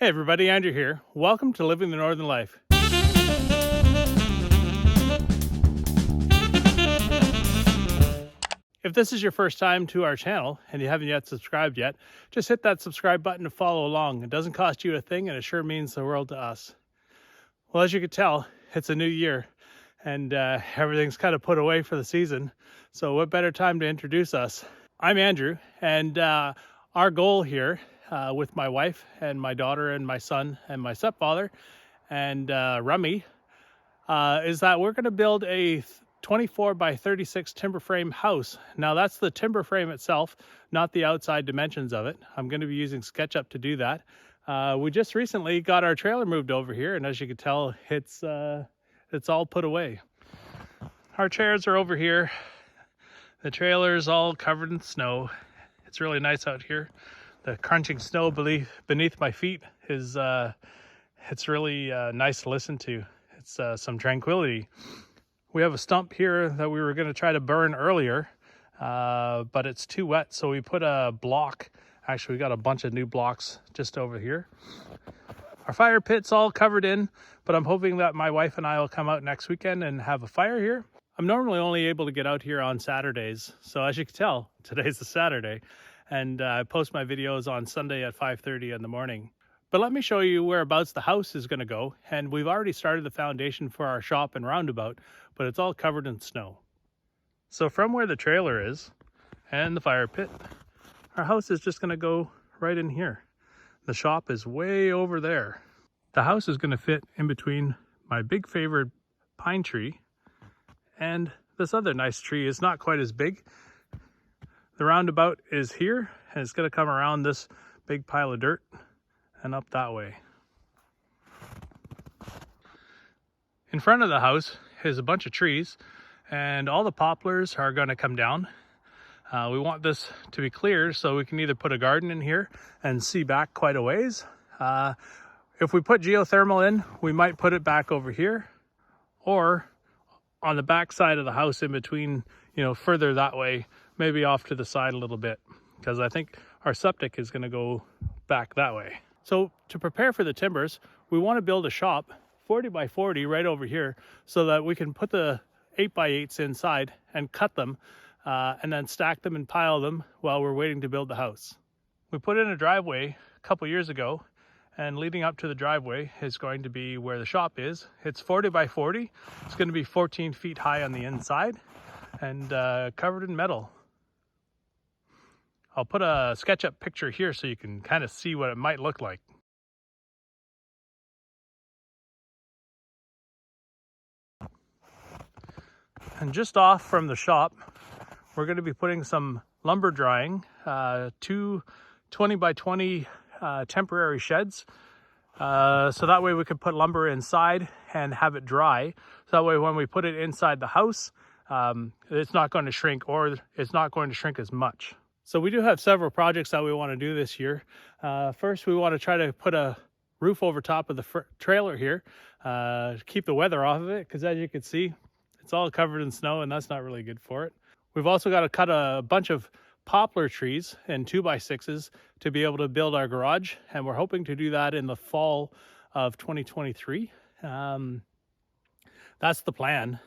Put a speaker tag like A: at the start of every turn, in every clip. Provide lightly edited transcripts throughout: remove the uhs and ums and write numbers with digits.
A: Hey everybody, Andrew here. Welcome to Living the Northern Life. If this is your first time to our channel and you haven't yet subscribed yet, just hit that subscribe button to follow along. It doesn't cost you a thing and it sure means the world to us. Well, as you can tell, it's a new year and everything's kind of put away for the season. So what better time to introduce us? I'm Andrew, and our goal here with my wife and my daughter and my son and my stepfather and Rummy is that we're going to build a 24 by 36 timber frame house. Now that's the timber frame itself, not the outside dimensions of it. I'm going to be using SketchUp to do that. We just recently got our trailer moved over here, and as you can tell, it's all put away. Our chairs are over here. The trailer's all covered in snow. It's really nice out here. The crunching snow beneath my feet is it's really nice to listen to. It's some tranquility. We have a stump here that we were going to try to burn earlier, but it's too wet, so we put a block. Actually, we got a bunch of new blocks just over here. Our fire pit's all covered in, but I'm hoping that my wife and I will come out next weekend and have a fire here. I'm normally only able to get out here on Saturdays, so as you can tell, today's a Saturday. And I post my videos on Sunday at 5:30 in the morning. But let me show you whereabouts the house is going to go. And we've already started the foundation for our shop and roundabout, but it's all covered in snow. So from where the trailer is and the fire pit, our house is just going to go right in here. The shop is way over there. The house is going to fit in between my big favorite pine tree and this other nice tree. It's not quite as big. The roundabout is here, and it's going to come around this big pile of dirt and up that way. In front of the house is a bunch of trees, and all the poplars are going to come down. We want this to be clear so we can either put a garden in here and see back quite a ways. If we put geothermal in, we might put it back over here or on the back side of the house in between, further that way, maybe off to the side a little bit, because I think our septic is going to go back that way. So to prepare for the timbers, we want to build a shop 40 by 40 right over here so that we can put the 8 by 8s inside and cut them and then stack them and pile them while we're waiting to build the house. We put in a driveway a couple years ago, and leading up to the driveway is going to be where the shop is. It's 40 by 40. It's going to be 14 feet high on the inside and covered in metal. I'll put a SketchUp picture here so you can kind of see what it might look like. And just off from the shop, we're going to be putting some lumber drying, 2 20 by 20 temporary sheds. So that way we can put lumber inside and have it dry. So that way when we put it inside the house, it's not going to shrink, or it's not going to shrink as much. So we do have several projects that we want to do this year. First, we want to try to put a roof over top of the trailer here to keep the weather off of it, because as you can see, it's all covered in snow and that's not really good for it. We've also got to cut a bunch of poplar trees and 2x6s to be able to build our garage, and we're hoping to do that in the fall of 2023. That's the plan.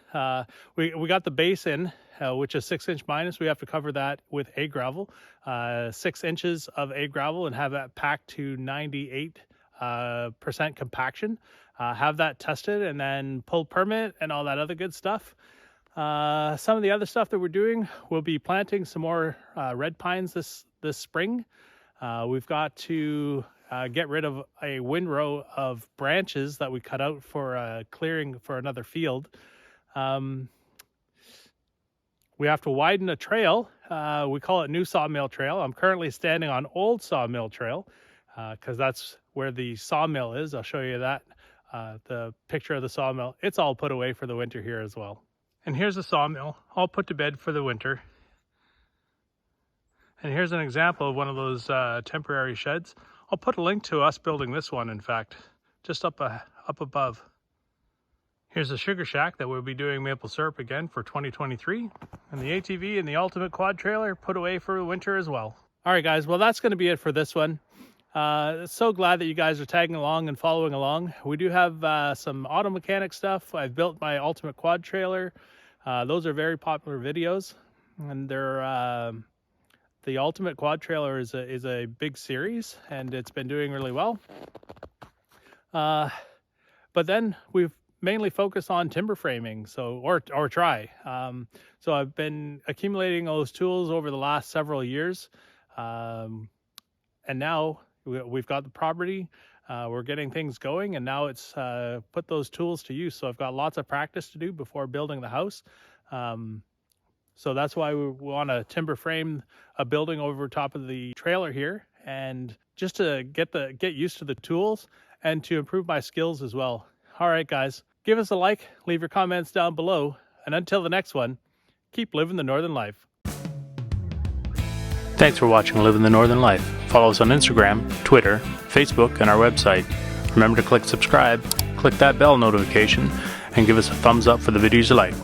A: We got the base in, which is 6 inch minus. We have to cover that with egg gravel, 6 inches of egg gravel, and have that packed to 98% compaction. Have that tested and then pull permit and all that other good stuff. Some of the other stuff that we're doing, we'll be planting some more red pines this spring. We've got to get rid of a windrow of branches that we cut out for clearing for another field. We have to widen a trail. We call it New Sawmill Trail. I'm currently standing on Old Sawmill Trail because that's where the sawmill is. I'll show you that. The picture of the sawmill. It's all put away for the winter here as well. And here's the sawmill, all put to bed for the winter. And here's an example of one of those temporary sheds. I'll put a link to us building this one, in fact, just up above. Here's the sugar shack that we'll be doing maple syrup again for 2023. And the ATV and the ultimate quad trailer put away for winter as well. All right, guys, well, that's going to be it for this one. So glad that you guys are tagging along and following along. We do have some auto mechanic stuff. I've built my ultimate quad trailer. Those are very popular videos, and they're the ultimate quad trailer is a big series, and it's been doing really well. But then we've mainly focused on timber framing, or try. So I've been accumulating those tools over the last several years, and now we've got the property. We're getting things going, and now it's put those tools to use. So I've got lots of practice to do before building the house. So that's why we want to timber frame a building over top of the trailer here, and just to get used to the tools and to improve my skills as well. All right, guys, give us a like, leave your comments down below, and until the next one, keep living the Northern Life. Thanks for watching Living the Northern Life. Follow us on Instagram, Twitter, Facebook, and our website. Remember to click subscribe, click that bell notification, and give us a thumbs up for the videos you like.